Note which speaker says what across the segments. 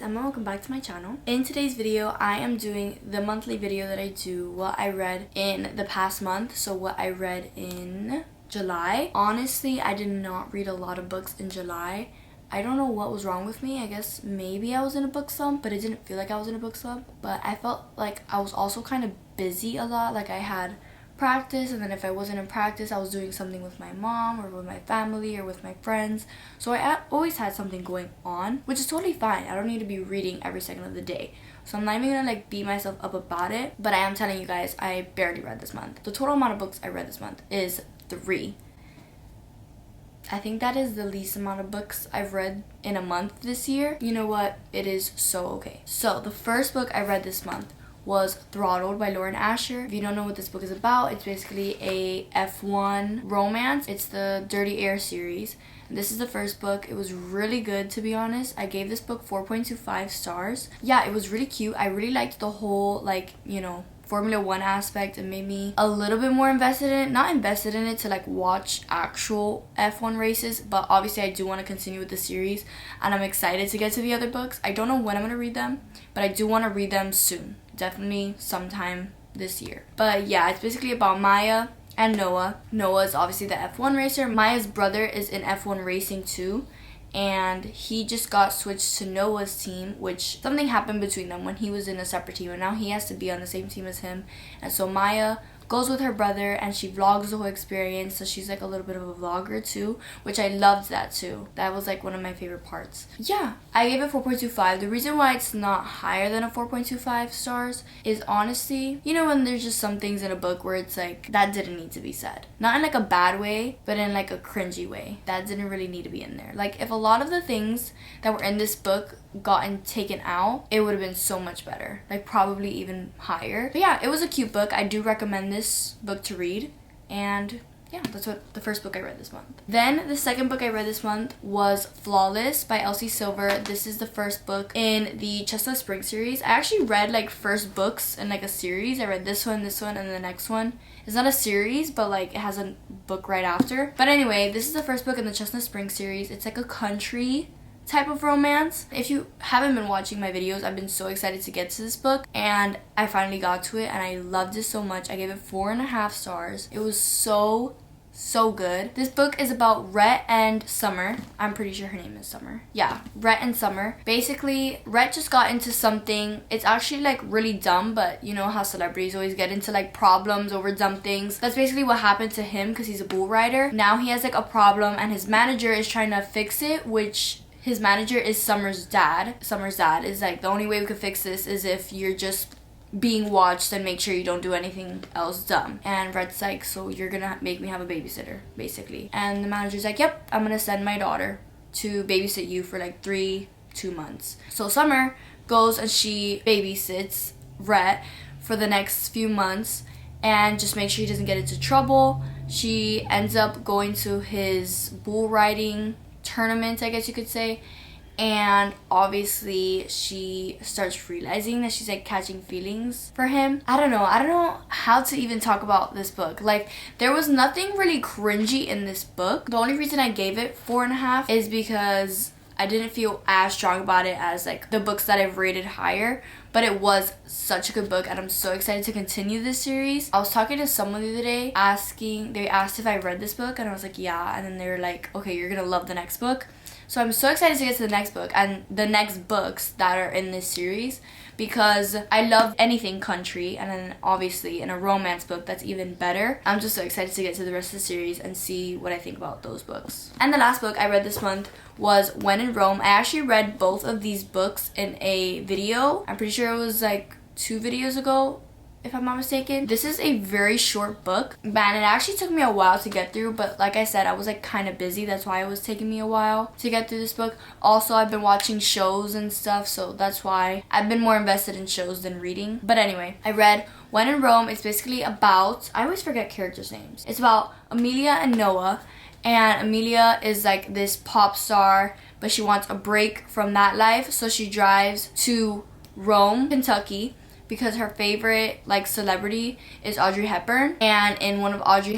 Speaker 1: Emma, welcome back to my channel. In today's video, I am doing the monthly video that I do what I read in the past month. So what I read in July. Honestly, I did not read a lot of books in July. I don't know what was wrong with me. I guess maybe I was in a book slump, but it didn't feel like I was in a book slump. But I felt like I was also kind of busy a lot. Like I had practice, and then if I wasn't in practice, I was doing something with my mom or with my family or with my friends. So I always had something going on, which is totally fine. I don't need to be reading every second of the day. So I'm not even gonna beat myself up about it, but I am telling you guys I barely read this month. The total amount of books I read this month is 3. I think that is the least amount of books I've read in a month this year. You know what? It is so okay. So the first book I read this month was Throttled by Lauren Asher. If you don't know what this book is about, it's basically a F1 romance. It's the Dirty Air series. And this is the first book. It was really good, to be honest. I gave this book 4.25 stars. Yeah, it was really cute. I really liked the whole, Formula 1 aspect. It made me a little bit more invested in it. Not invested in it to watch actual F1 races, but obviously I do want to continue with the series and I'm excited to get to the other books. I don't know when I'm going to read them, but I do want to read them soon. Definitely sometime this year. But yeah, it's basically about Maya and Noah. Noah is obviously the F1 racer. Maya's brother is in F1 racing too, and he just got switched to Noah's team, which something happened between them when he was in a separate team, and now he has to be on the same team as him. And so Maya goes with her brother and she vlogs the whole experience, so she's a little bit of a vlogger too, which I loved that too. That was one of my favorite parts. Yeah, I gave it 4.25. The reason why it's not higher than a 4.25 stars is honestly, when there's just some things in a book where it's that didn't need to be said. Not in a bad way, but in a cringy way. That didn't really need to be in there. If a lot of the things that were in this book gotten taken out, it would have been so much better. Probably even higher. But yeah, it was a cute book. I do recommend this book to read. And yeah, that's what the first book I read this month. Then the second book I read this month was Flawless by Elsie Silver. This is the first book in the Chestnut Spring series. I actually read first books in a series. I read this one, and the next one. It's not a series, but it has a book right after. But anyway, this is the first book in the Chestnut Spring series. It's a country type of romance. If you haven't been watching my videos, I've been so excited to get to this book, and I finally got to it and I loved it so much. I gave it 4.5 stars. It was so good. This book is about Rhett and Summer. I'm pretty sure her name is Summer. Yeah, Rhett and Summer. Basically, Rhett just got into something. It's actually really dumb, but you know how celebrities always get into problems over dumb things. That's basically what happened to him because he's a bull rider. Now he has a problem and his manager is trying to fix it, which his manager is Summer's dad. Summer's dad is the only way we could fix this is if you're just being watched and make sure you don't do anything else dumb. And Red's so you're gonna make me have a babysitter, basically. And the manager's yep, I'm gonna send my daughter to babysit you for 2 months. So Summer goes and she babysits Rhett for the next few months and just make sure he doesn't get into trouble. She ends up going to his bull riding tournament, I guess you could say, and obviously she starts realizing that she's catching feelings for him. I don't know how to even talk about this book. There was nothing really cringy in this book. The only reason I gave it 4.5 is because I didn't feel as strong about it as the books that I've rated higher, but it was such a good book and I'm so excited to continue this series. I was talking to someone the other day they asked if I read this book and I was yeah, and then they were okay, you're gonna love the next book. So I'm so excited to get to the next book and the next books that are in this series because I love anything country, and then obviously in a romance book that's even better. I'm just so excited to get to the rest of the series and see what I think about those books. And the last book I read this month was When in Rome. I actually read both of these books in a video. I'm pretty sure it was 2 videos ago, if I'm not mistaken. This is a very short book. Man, it actually took me a while to get through, but like I said, I was kind of busy. That's why it was taking me a while to get through this book. Also, I've been watching shows and stuff, so that's why I've been more invested in shows than reading. But anyway, I read When in Rome. It's basically about, I always forget characters' names. It's about Amelia and Noah, and Amelia is this pop star, but she wants a break from that life, so she drives to Rome, Kentucky, because her favorite celebrity is Audrey Hepburn, and in one of Audrey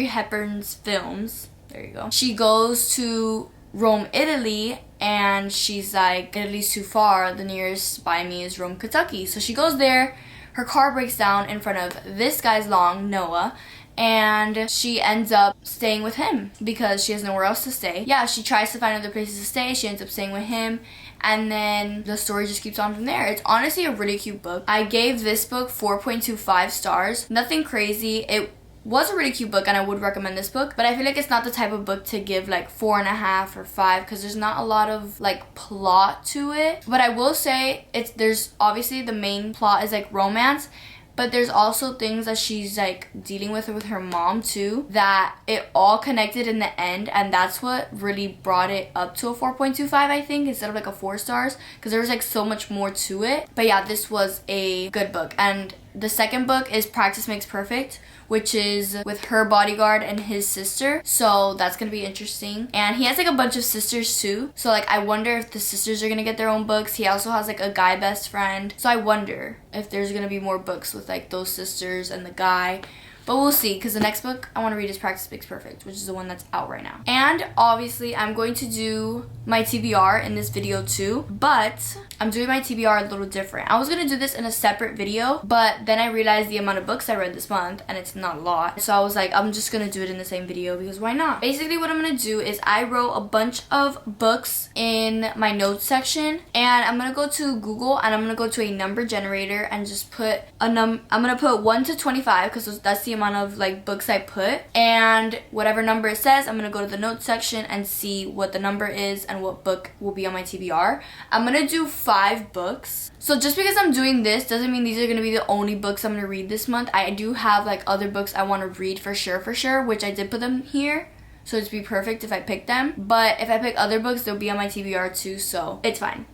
Speaker 1: Hepburn's films, there you go, she goes to Rome, Italy, and she's like, Italy's too far, the nearest by me is Rome, Kentucky. So she goes there, her car breaks down in front of this guy's lawn, Noah, and she ends up staying with him because she has nowhere else to stay. Yeah, she tries to find other places to stay, she ends up staying with him, and then the story just keeps on from there. It's honestly a really cute book. I gave this book 4.25 stars. Nothing crazy. It was a really cute book and I would recommend this book, but I feel like it's not the type of book to give like 4.5 or 5 because there's not a lot of like plot to it. But I will say there's obviously the main plot is like romance, but there's also things that she's like dealing with her mom too, that it all connected in the end, and that's what really brought it up to a 4.25 I think, instead of like a 4 stars, because there was like so much more to it. But yeah, this was a good book. And the second book is Practice Makes Perfect, which is with her bodyguard and his sister. So that's gonna be interesting. And he has like a bunch of sisters too. So like I wonder if the sisters are gonna get their own books. He also has like a guy best friend. So I wonder if there's gonna be more books with like those sisters and the guy. But we'll see, because the next book I want to read is Practice Makes Perfect, which is the one that's out right now. And obviously I'm going to do my TBR in this video too, but I'm doing my TBR a little different. I was going to do this in a separate video, but then I realized the amount of books I read this month, and it's not a lot. So I was like, I'm just going to do it in the same video because why not? Basically what I'm going to do is I wrote a bunch of books in my notes section, and I'm going to go to Google and I'm going to go to a number generator and just put I'm going to put 1 to 25 because that's the amount of like books I put, and whatever number it says, I'm gonna go to the notes section and see what the number is and what book will be on my TBR. I'm gonna do 5 books. So just because I'm doing this doesn't mean these are gonna be the only books I'm gonna read this month. I do have like other books I want to read for sure, which I did put them here. So it'd be perfect if I picked them. But if I pick other books, they'll be on my TBR too, so it's fine.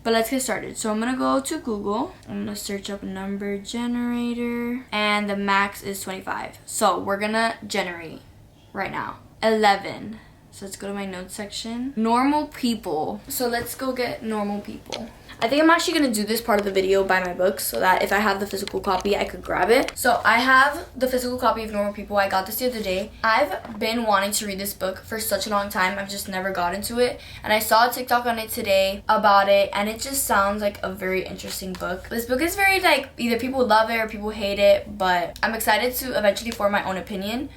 Speaker 1: But let's get started. So I'm gonna go to Google. I'm gonna search up number generator, and the max is 25. So we're gonna generate right now. 11. So let's go to my notes section. Normal people. So let's go get normal people. I think I'm actually going to do this part of the video by my books so that if I have the physical copy, I could grab it. So I have the physical copy of Normal People. I got this the other day. I've been wanting to read this book for such a long time. I've just never got into it. And I saw a TikTok on it today about it, and it just sounds like a very interesting book. This book is very like, either people love it or people hate it, but I'm excited to eventually form my own opinion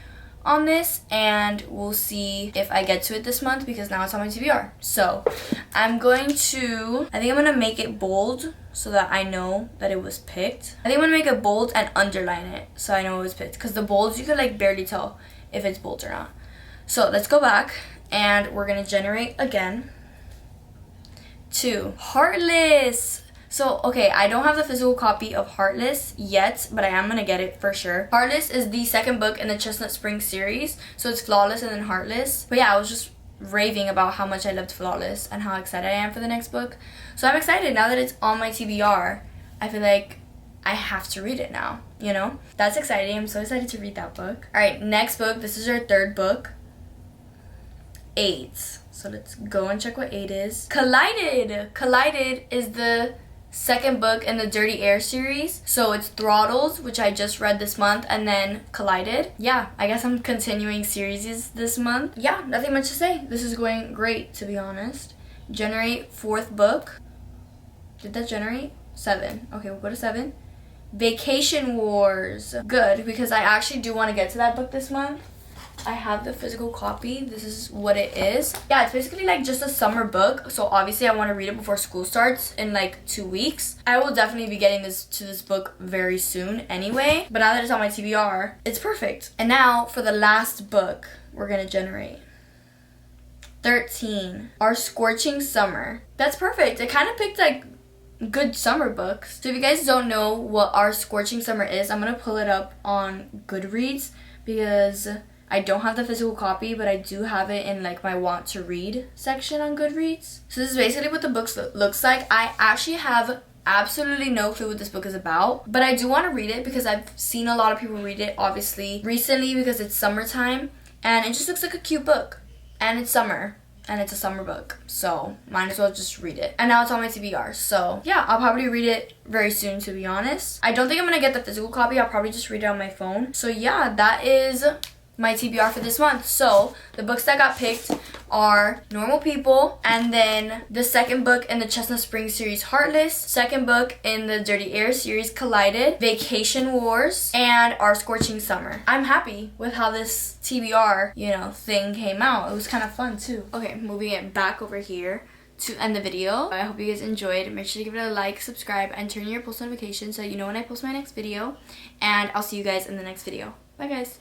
Speaker 1: on this, and we'll see if I get to it this month because now it's on my TBR. So I'm going to make it bold so that I know that it was picked. I think I'm gonna make it bold and underline it so I know it was picked, because the bolds you could like barely tell if it's bold or not. So let's go back and we're gonna generate again. 2. Heartless. So, okay, I don't have the physical copy of Heartless yet, but I am going to get it for sure. Heartless is the second book in the Chestnut Springs series. So it's Flawless and then Heartless. But yeah, I was just raving about how much I loved Flawless and how excited I am for the next book. So I'm excited now that it's on my TBR. I feel like I have to read it now, you know? That's exciting. I'm so excited to read that book. All right, next book. This is our third book. 8. So let's go and check what 8 is. Collided. Collided is the second book in the Dirty Air series. So it's Throttles, which I just read this month, and then Collided. Yeah, I guess I'm continuing series this month. Yeah, nothing much to say. This is going great, to be honest. Generate 4th book. Did that generate? 7. Okay, we'll go to 7. Vacation Wars. Good, because I actually do want to get to that book this month. I have the physical copy. This is what it is. Yeah, it's basically like just a summer book. So obviously I want to read it before school starts in like 2 weeks. I will definitely be getting this book very soon anyway. But now that it's on my TBR, it's perfect. And now for the last book we're going to generate. 13. Our Scorching Summer. That's perfect. I kind of picked like good summer books. So if you guys don't know what Our Scorching Summer is, I'm going to pull it up on Goodreads because I don't have the physical copy, but I do have it in like my want to read section on Goodreads. So this is basically what the book looks like. I actually have absolutely no clue what this book is about, but I do want to read it because I've seen a lot of people read it obviously recently because it's summertime, and it just looks like a cute book, and it's summer, and it's a summer book, so might as well just read it. And now it's on my TBR, so yeah, I'll probably read it very soon, to be honest. I don't think I'm gonna get the physical copy. I'll probably just read it on my phone. So yeah, that is my TBR for this month. So the books that got picked are Normal People, and then the second book in the Chestnut Springs series, Heartless, second book in the Dirty Air series, Collided, Vacation Wars, and Our Scorching Summer. I'm happy with how this TBR, thing came out. It was kind of fun too. Okay, moving it back over here to end the video. I hope you guys enjoyed. Make sure to give it a like, subscribe, and turn on your post notifications so you know when I post my next video. And I'll see you guys in the next video. Bye guys.